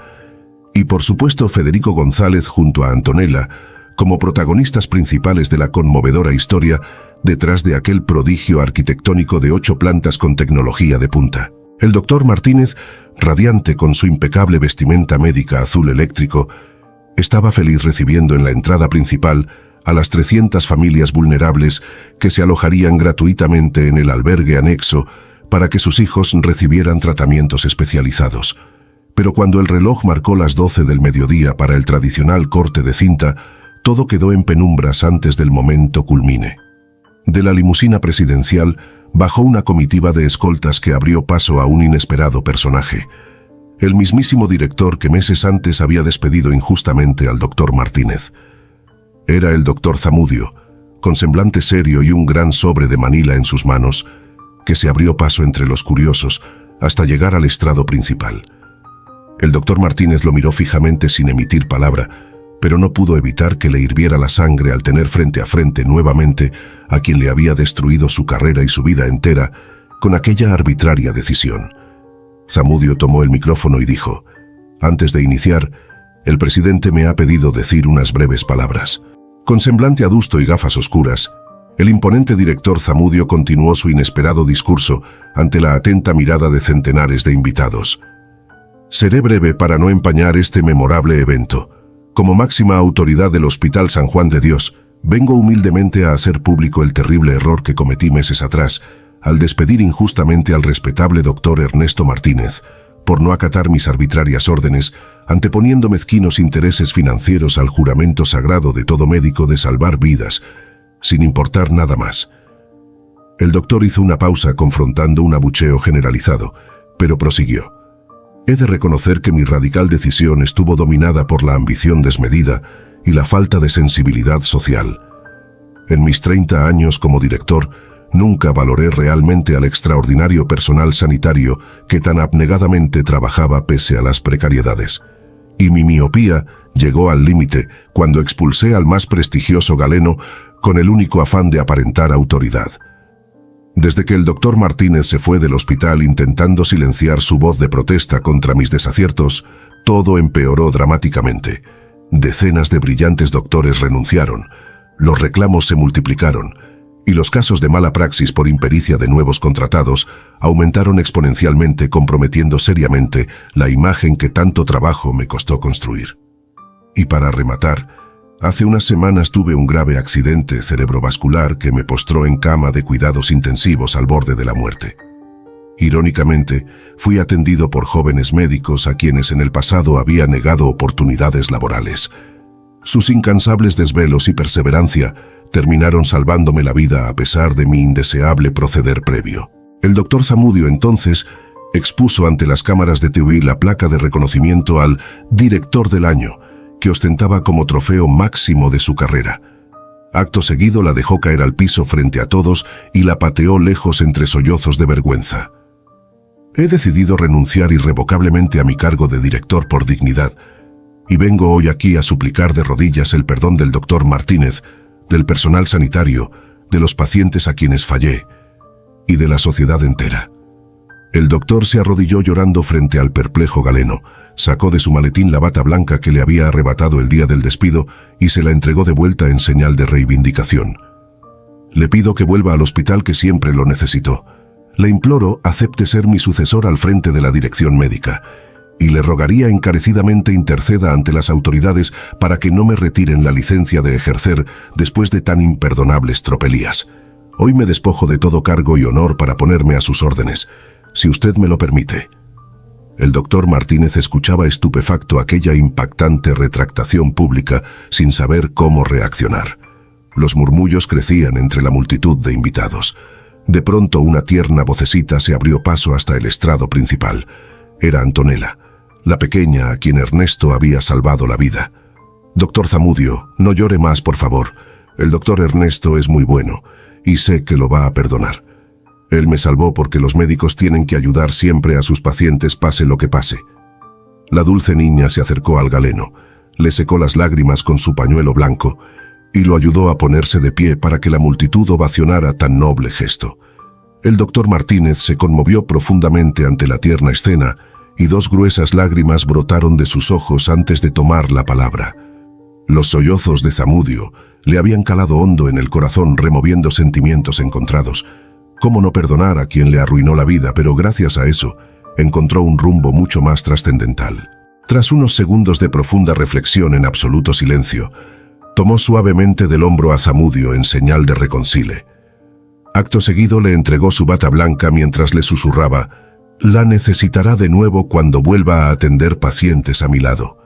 y por supuesto Federico González junto a Antonella, como protagonistas principales de la conmovedora historia detrás de aquel prodigio arquitectónico de 8 plantas con tecnología de punta. El doctor Martínez, radiante con su impecable vestimenta médica azul eléctrico, estaba feliz recibiendo en la entrada principal a las 300 familias vulnerables que se alojarían gratuitamente en el albergue anexo para que sus hijos recibieran tratamientos especializados. Pero cuando el reloj marcó las 12 del mediodía para el tradicional corte de cinta, todo quedó en penumbras antes del momento culmine. De la limusina presidencial bajó una comitiva de escoltas que abrió paso a un inesperado personaje. El mismísimo director que meses antes había despedido injustamente al doctor Martínez. Era el doctor Zamudio, con semblante serio y un gran sobre de Manila en sus manos, que se abrió paso entre los curiosos hasta llegar al estrado principal. El doctor Martínez lo miró fijamente sin emitir palabra, pero no pudo evitar que le hirviera la sangre al tener frente a frente nuevamente a quien le había destruido su carrera y su vida entera con aquella arbitraria decisión. Zamudio tomó el micrófono y dijo: «Antes de iniciar, el presidente me ha pedido decir unas breves palabras». Con semblante adusto y gafas oscuras, el imponente director Zamudio continuó su inesperado discurso ante la atenta mirada de centenares de invitados. «Seré breve para no empañar este memorable evento. Como máxima autoridad del Hospital San Juan de Dios, vengo humildemente a hacer público el terrible error que cometí meses atrás al despedir injustamente al respetable doctor Ernesto Martínez por no acatar mis arbitrarias órdenes, anteponiendo mezquinos intereses financieros al juramento sagrado de todo médico de salvar vidas, sin importar nada más». El doctor hizo una pausa confrontando un abucheo generalizado, pero prosiguió: «He de reconocer que mi radical decisión estuvo dominada por la ambición desmedida y la falta de sensibilidad social. En mis 30 años como director, nunca valoré realmente al extraordinario personal sanitario que tan abnegadamente trabajaba pese a las precariedades. Y mi miopía llegó al límite cuando expulsé al más prestigioso galeno con el único afán de aparentar autoridad. Desde que el doctor Martínez se fue del hospital intentando silenciar su voz de protesta contra mis desaciertos, todo empeoró dramáticamente. Decenas de brillantes doctores renunciaron, los reclamos se multiplicaron, y los casos de mala praxis por impericia de nuevos contratados aumentaron exponencialmente, comprometiendo seriamente la imagen que tanto trabajo me costó construir. Y para rematar, hace unas semanas tuve un grave accidente cerebrovascular que me postró en cama de cuidados intensivos al borde de la muerte. Irónicamente, fui atendido por jóvenes médicos a quienes en el pasado había negado oportunidades laborales. Sus incansables desvelos y perseverancia terminaron salvándome la vida a pesar de mi indeseable proceder previo. El doctor Zamudio entonces expuso ante las cámaras de TV la placa de reconocimiento al director del año, que ostentaba como trofeo máximo de su carrera. Acto seguido la dejó caer al piso frente a todos y la pateó lejos entre sollozos de vergüenza. He decidido renunciar irrevocablemente a mi cargo de director por dignidad, y vengo hoy aquí a suplicar de rodillas el perdón del doctor Martínez, del personal sanitario, de los pacientes a quienes fallé, y de la sociedad entera. El doctor se arrodilló llorando frente al perplejo Galeno, sacó de su maletín la bata blanca que le había arrebatado el día del despido y se la entregó de vuelta en señal de reivindicación. Le pido que vuelva al hospital, que siempre lo necesitó. Le imploro acepte ser mi sucesor al frente de la dirección médica, y le rogaría encarecidamente interceda ante las autoridades para que no me retiren la licencia de ejercer después de tan imperdonables tropelías. Hoy me despojo de todo cargo y honor para ponerme a sus órdenes, si usted me lo permite. El doctor Martínez escuchaba estupefacto aquella impactante retractación pública sin saber cómo reaccionar. Los murmullos crecían entre la multitud de invitados. De pronto una tierna vocecita se abrió paso hasta el estrado principal. Era Antonella, la pequeña a quien Ernesto había salvado la vida. «Doctor Zamudio, no llore más, por favor. El doctor Ernesto es muy bueno, y sé que lo va a perdonar. Él me salvó porque los médicos tienen que ayudar siempre a sus pacientes, pase lo que pase». La dulce niña se acercó al Galeno, le secó las lágrimas con su pañuelo blanco y lo ayudó a ponerse de pie para que la multitud ovacionara tan noble gesto. El doctor Martínez se conmovió profundamente ante la tierna escena y 2 gruesas lágrimas brotaron de sus ojos antes de tomar la palabra. Los sollozos de Zamudio le habían calado hondo en el corazón, removiendo sentimientos encontrados. Cómo no perdonar a quien le arruinó la vida, pero gracias a eso encontró un rumbo mucho más trascendental. Tras unos segundos de profunda reflexión en absoluto silencio, tomó suavemente del hombro a Zamudio en señal de reconcile. Acto seguido le entregó su bata blanca mientras le susurraba: «La necesitará de nuevo cuando vuelva a atender pacientes a mi lado».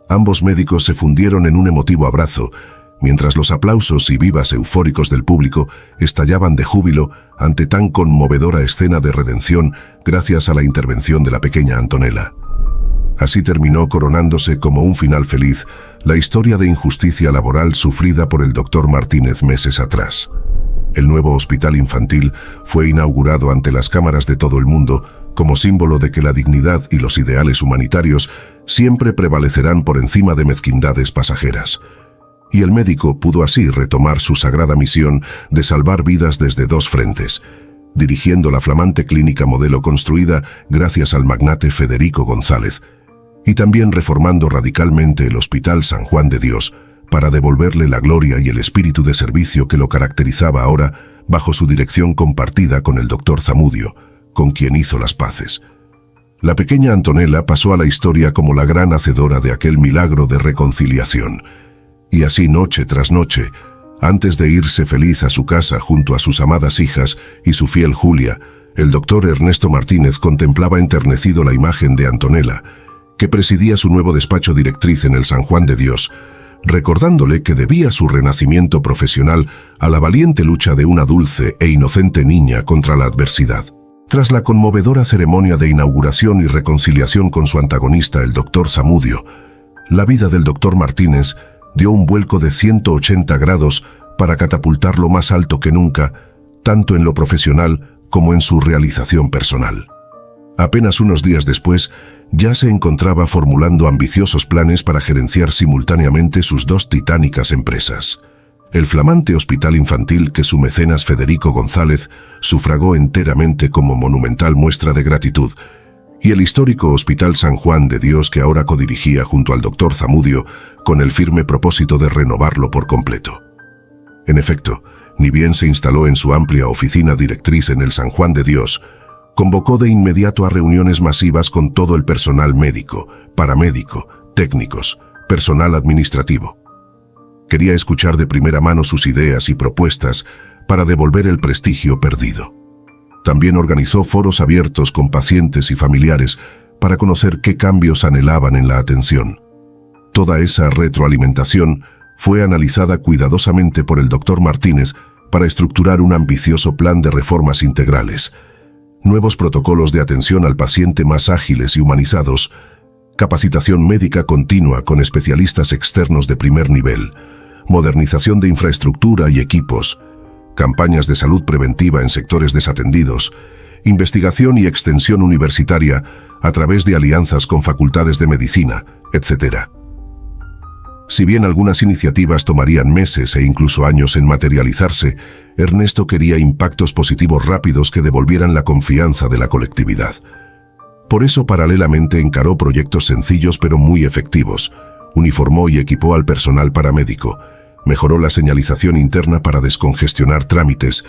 Ambos médicos se fundieron en un emotivo abrazo, mientras los aplausos y vivas eufóricos del público estallaban de júbilo ante tan conmovedora escena de redención gracias a la intervención de la pequeña Antonella. Así terminó, coronándose como un final feliz, la historia de injusticia laboral sufrida por el doctor Martínez meses atrás. El nuevo hospital infantil fue inaugurado ante las cámaras de todo el mundo como símbolo de que la dignidad y los ideales humanitarios siempre prevalecerán por encima de mezquindades pasajeras. Y el médico pudo así retomar su sagrada misión de salvar vidas desde 2 frentes, dirigiendo la flamante clínica modelo construida gracias al magnate Federico González, y también reformando radicalmente el Hospital San Juan de Dios para devolverle la gloria y el espíritu de servicio que lo caracterizaba ahora bajo su dirección compartida con el doctor Zamudio, con quien hizo las paces. La pequeña Antonella pasó a la historia como la gran hacedora de aquel milagro de reconciliación. Y así noche tras noche, antes de irse feliz a su casa junto a sus amadas hijas y su fiel Julia, el doctor Ernesto Martínez contemplaba enternecido la imagen de Antonella, que presidía su nuevo despacho directriz en el San Juan de Dios, recordándole que debía su renacimiento profesional a la valiente lucha de una dulce e inocente niña contra la adversidad. Tras la conmovedora ceremonia de inauguración y reconciliación con su antagonista, el doctor Zamudio, la vida del doctor Martínez dio un vuelco de 180 grados para catapultarlo más alto que nunca, tanto en lo profesional como en su realización personal. Apenas unos días después, ya se encontraba formulando ambiciosos planes para gerenciar simultáneamente sus 2 titánicas empresas. El flamante hospital infantil que su mecenas Federico González sufragó enteramente como monumental muestra de gratitud, y el histórico Hospital San Juan de Dios que ahora codirigía junto al doctor Zamudio con el firme propósito de renovarlo por completo. En efecto, ni bien se instaló en su amplia oficina directriz en el San Juan de Dios, convocó de inmediato a reuniones masivas con todo el personal médico, paramédico, técnicos, personal administrativo. Quería escuchar de primera mano sus ideas y propuestas para devolver el prestigio perdido. También organizó foros abiertos con pacientes y familiares para conocer qué cambios anhelaban en la atención. Toda esa retroalimentación fue analizada cuidadosamente por el doctor Martínez para estructurar un ambicioso plan de reformas integrales, nuevos protocolos de atención al paciente más ágiles y humanizados, capacitación médica continua con especialistas externos de primer nivel, modernización de infraestructura y equipos, campañas de salud preventiva en sectores desatendidos, investigación y extensión universitaria a través de alianzas con facultades de medicina, etc. Si bien algunas iniciativas tomarían meses e incluso años en materializarse, Ernesto quería impactos positivos rápidos que devolvieran la confianza de la colectividad. Por eso, paralelamente, encaró proyectos sencillos pero muy efectivos. Uniformó y equipó al personal paramédico, mejoró la señalización interna para descongestionar trámites,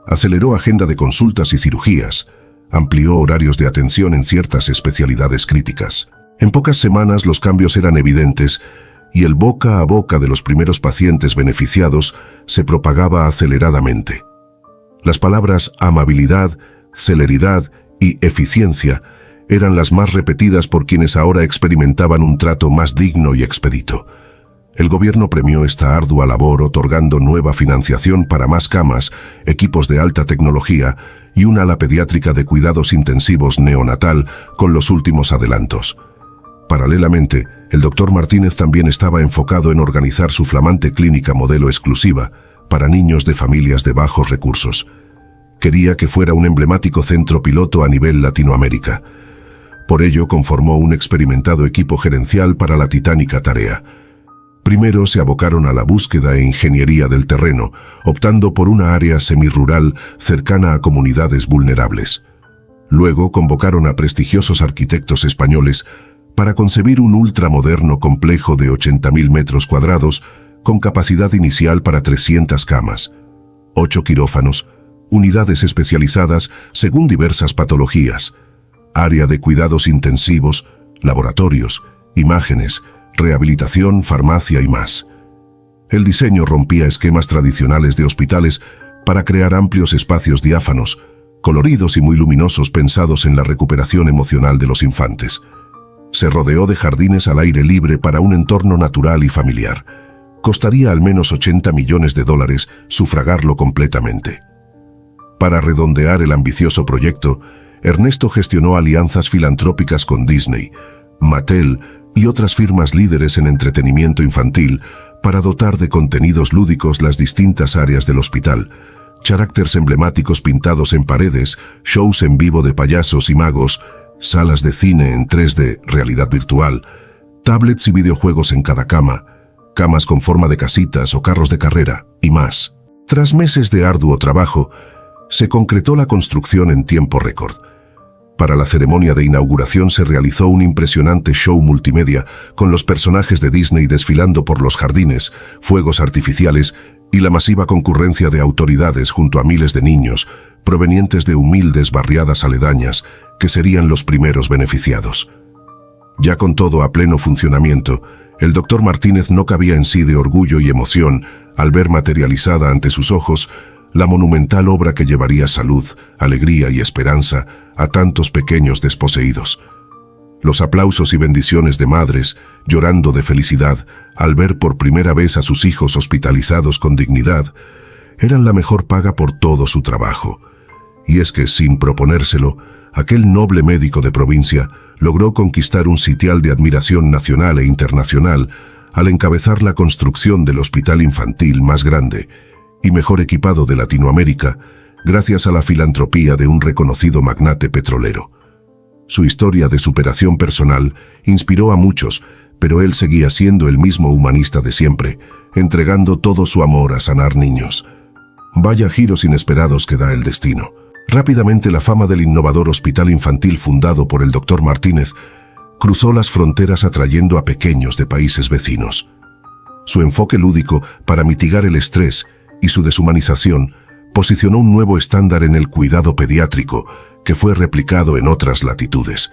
aceleró agenda de consultas y cirugías, amplió horarios de atención en ciertas especialidades críticas. En pocas semanas los cambios eran evidentes y el boca a boca de los primeros pacientes beneficiados se propagaba aceleradamente. Las palabras amabilidad, celeridad y eficiencia eran las más repetidas por quienes ahora experimentaban un trato más digno y expedito. El gobierno premió esta ardua labor otorgando nueva financiación para más camas, equipos de alta tecnología y una ala pediátrica de cuidados intensivos neonatal con los últimos adelantos. Paralelamente, el Dr. Martínez también estaba enfocado en organizar su flamante clínica modelo exclusiva para niños de familias de bajos recursos. Quería que fuera un emblemático centro piloto a nivel Latinoamérica. Por ello, conformó un experimentado equipo gerencial para la titánica tarea. Primero se abocaron a la búsqueda e ingeniería del terreno, optando por una área semirural cercana a comunidades vulnerables. Luego convocaron a prestigiosos arquitectos españoles para concebir un ultramoderno complejo de 80.000 metros cuadrados con capacidad inicial para 300 camas, 8 quirófanos, unidades especializadas según diversas patologías, área de cuidados intensivos, laboratorios, imágenes, rehabilitación, farmacia y más. El diseño rompía esquemas tradicionales de hospitales para crear amplios espacios diáfanos, coloridos y muy luminosos pensados en la recuperación emocional de los infantes. Se rodeó de jardines al aire libre para un entorno natural y familiar. Costaría al menos $80 millones sufragarlo completamente. Para redondear el ambicioso proyecto, Ernesto gestionó alianzas filantrópicas con Disney, Mattel y otras firmas líderes en entretenimiento infantil para dotar de contenidos lúdicos las distintas áreas del hospital, characters emblemáticos pintados en paredes, shows en vivo de payasos y magos, salas de cine en 3D, realidad virtual, tablets y videojuegos en cada cama, camas con forma de casitas o carros de carrera, y más. Tras meses de arduo trabajo, se concretó la construcción en tiempo récord. Para la ceremonia de inauguración se realizó un impresionante show multimedia con los personajes de Disney desfilando por los jardines, fuegos artificiales y la masiva concurrencia de autoridades junto a miles de niños provenientes de humildes barriadas aledañas que serían los primeros beneficiados. Ya con todo a pleno funcionamiento, el Dr. Martínez no cabía en sí de orgullo y emoción al ver materializada ante sus ojos la monumental obra que llevaría salud, alegría y esperanza a tantos pequeños desposeídos. Los aplausos y bendiciones de madres, llorando de felicidad al ver por primera vez a sus hijos hospitalizados con dignidad, eran la mejor paga por todo su trabajo. Y es que, sin proponérselo, aquel noble médico de provincia logró conquistar un sitial de admiración nacional e internacional al encabezar la construcción del hospital infantil más grande y mejor equipado de Latinoamérica, gracias a la filantropía de un reconocido magnate petrolero. Su historia de superación personal inspiró a muchos, pero él seguía siendo el mismo humanista de siempre, entregando todo su amor a sanar niños. Vaya giros inesperados que da el destino. Rápidamente la fama del innovador hospital infantil fundado por el Dr. Martínez cruzó las fronteras atrayendo a pequeños de países vecinos. Su enfoque lúdico para mitigar el estrés y su deshumanización posicionó un nuevo estándar en el cuidado pediátrico que fue replicado en otras latitudes.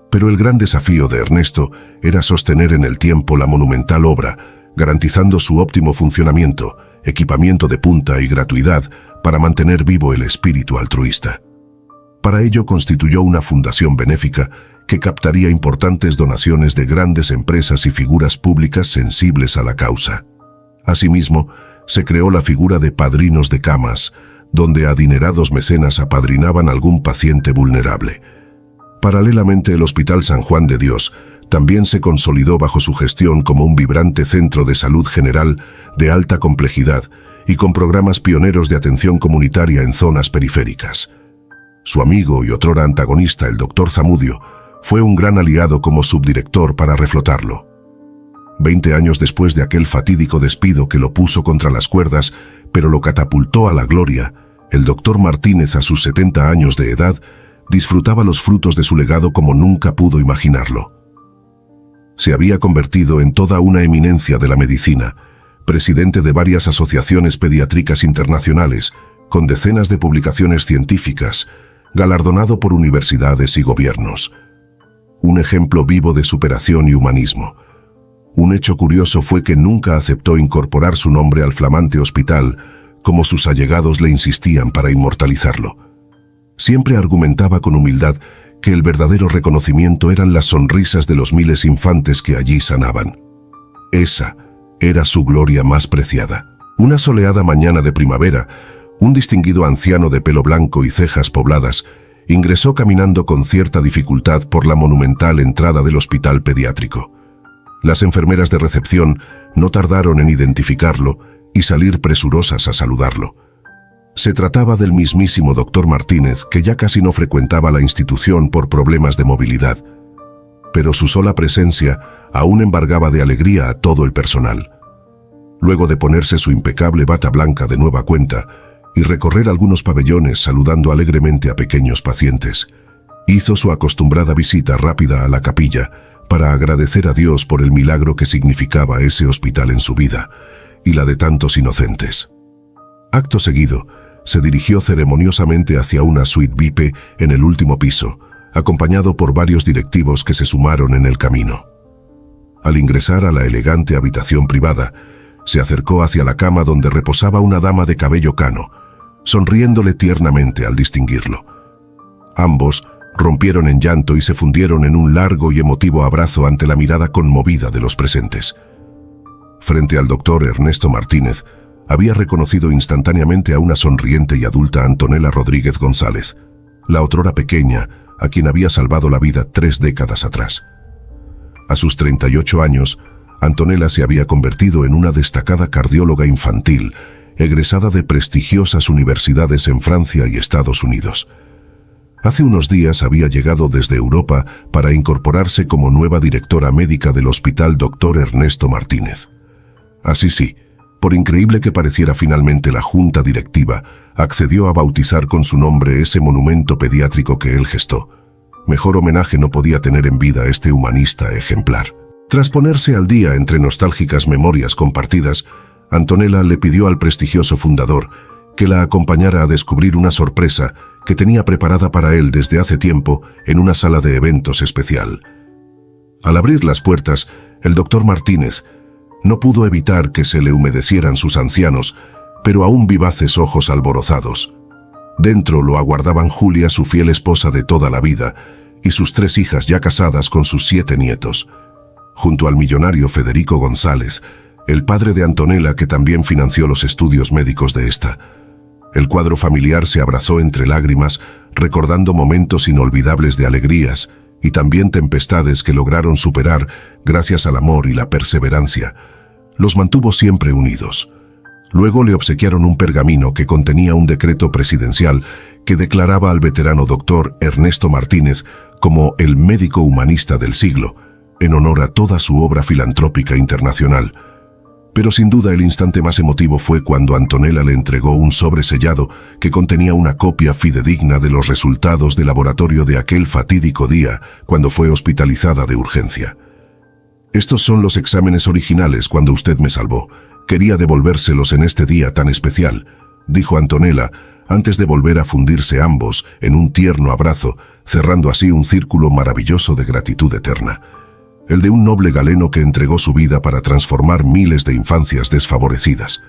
Pero el gran desafío de Ernesto era sostener en el tiempo la monumental obra, garantizando su óptimo funcionamiento, equipamiento de punta y gratuidad para mantener vivo el espíritu altruista. Para ello constituyó una fundación benéfica que captaría importantes donaciones de grandes empresas y figuras públicas sensibles a la causa. Asimismo, se creó la figura de padrinos de camas, donde adinerados mecenas apadrinaban a algún paciente vulnerable. Paralelamente, el Hospital San Juan de Dios también se consolidó bajo su gestión como un vibrante centro de salud general de alta complejidad y con programas pioneros de atención comunitaria en zonas periféricas. Su amigo y otrora antagonista, el doctor Zamudio, fue un gran aliado como subdirector para reflotarlo. 20 años después de aquel fatídico despido que lo puso contra las cuerdas, pero lo catapultó a la gloria, el doctor Martínez, a sus 70 años de edad, disfrutaba los frutos de su legado como nunca pudo imaginarlo. Se había convertido en toda una eminencia de la medicina, presidente de varias asociaciones pediátricas internacionales, con decenas de publicaciones científicas, galardonado por universidades y gobiernos. Un ejemplo vivo de superación y humanismo. Un hecho curioso fue que nunca aceptó incorporar su nombre al flamante hospital, como sus allegados le insistían para inmortalizarlo. Siempre argumentaba con humildad que el verdadero reconocimiento eran las sonrisas de los miles infantes que allí sanaban. Esa era su gloria más preciada. Una soleada mañana de primavera, un distinguido anciano de pelo blanco y cejas pobladas ingresó caminando con cierta dificultad por la monumental entrada del hospital pediátrico. Las enfermeras de recepción no tardaron en identificarlo y salir presurosas a saludarlo. Se trataba del mismísimo doctor Martínez, que ya casi no frecuentaba la institución por problemas de movilidad. Pero su sola presencia aún embargaba de alegría a todo el personal. Luego de ponerse su impecable bata blanca de nueva cuenta y recorrer algunos pabellones saludando alegremente a pequeños pacientes, hizo su acostumbrada visita rápida a la capilla para agradecer a Dios por el milagro que significaba ese hospital en su vida y la de tantos inocentes. Acto seguido, se dirigió ceremoniosamente hacia una suite VIP en el último piso, acompañado por varios directivos que se sumaron en el camino. Al ingresar a la elegante habitación privada, se acercó hacia la cama donde reposaba una dama de cabello cano, sonriéndole tiernamente al distinguirlo. Ambos rompieron en llanto y se fundieron en un largo y emotivo abrazo ante la mirada conmovida de los presentes. Frente al doctor Ernesto Martínez, había reconocido instantáneamente a una sonriente y adulta Antonella Rodríguez González, la otrora pequeña, a quien había salvado la vida 3 décadas atrás. A sus 38 años, Antonella se había convertido en una destacada cardióloga infantil, egresada de prestigiosas universidades en Francia y Estados Unidos. Hace unos días había llegado desde Europa para incorporarse como nueva directora médica del Hospital Dr. Ernesto Martínez. Así sí, por increíble que pareciera, finalmente la junta directiva accedió a bautizar con su nombre ese monumento pediátrico que él gestó. Mejor homenaje no podía tener en vida este humanista ejemplar. Tras ponerse al día entre nostálgicas memorias compartidas, Antonella le pidió al prestigioso fundador que la acompañara a descubrir una sorpresa que tenía preparada para él desde hace tiempo en una sala de eventos especial. Al abrir las puertas, el doctor Martínez no pudo evitar que se le humedecieran sus ancianos, pero aún vivaces ojos alborozados. Dentro lo aguardaban Julia, su fiel esposa de toda la vida, y sus 3 hijas ya casadas con sus 7 nietos. Junto al millonario Federico González, el padre de Antonella, que también financió los estudios médicos de esta. El cuadro familiar se abrazó entre lágrimas, recordando momentos inolvidables de alegrías y también tempestades que lograron superar gracias al amor y la perseverancia. Los mantuvo siempre unidos. Luego le obsequiaron un pergamino que contenía un decreto presidencial que declaraba al veterano doctor Ernesto Martínez como el médico humanista del siglo, en honor a toda su obra filantrópica internacional. Pero sin duda el instante más emotivo fue cuando Antonella le entregó un sobre sellado que contenía una copia fidedigna de los resultados de laboratorio de aquel fatídico día cuando fue hospitalizada de urgencia. Estos son los exámenes originales cuando usted me salvó. Quería devolvérselos en este día tan especial, dijo Antonella, antes de volver a fundirse ambos en un tierno abrazo, cerrando así un círculo maravilloso de gratitud eterna. El de un noble galeno que entregó su vida para transformar miles de infancias desfavorecidas.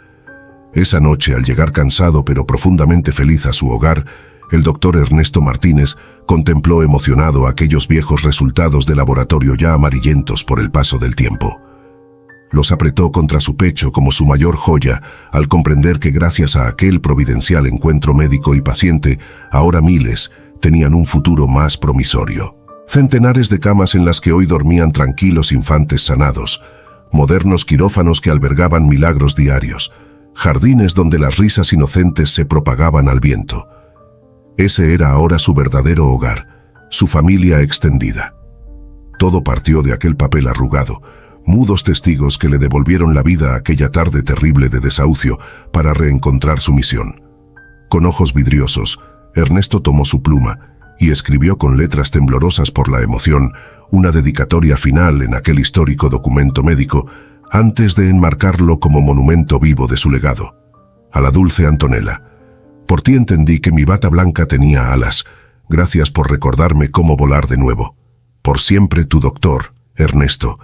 Esa noche, al llegar cansado pero profundamente feliz a su hogar, el doctor Ernesto Martínez contempló emocionado aquellos viejos resultados de laboratorio ya amarillentos por el paso del tiempo. Los apretó contra su pecho como su mayor joya al comprender que gracias a aquel providencial encuentro médico y paciente, ahora miles tenían un futuro más promisorio. Centenares de camas en las que hoy dormían tranquilos infantes sanados, modernos quirófanos que albergaban milagros diarios, jardines donde las risas inocentes se propagaban al viento. Ese era ahora su verdadero hogar, su familia extendida. Todo partió de aquel papel arrugado, mudos testigos que le devolvieron la vida aquella tarde terrible de desahucio para reencontrar su misión. Con ojos vidriosos, Ernesto tomó su pluma y escribió con letras temblorosas por la emoción una dedicatoria final en aquel histórico documento médico antes de enmarcarlo como monumento vivo de su legado. A la dulce Antonella. Por ti entendí que mi bata blanca tenía alas. Gracias por recordarme cómo volar de nuevo. Por siempre tu doctor, Ernesto.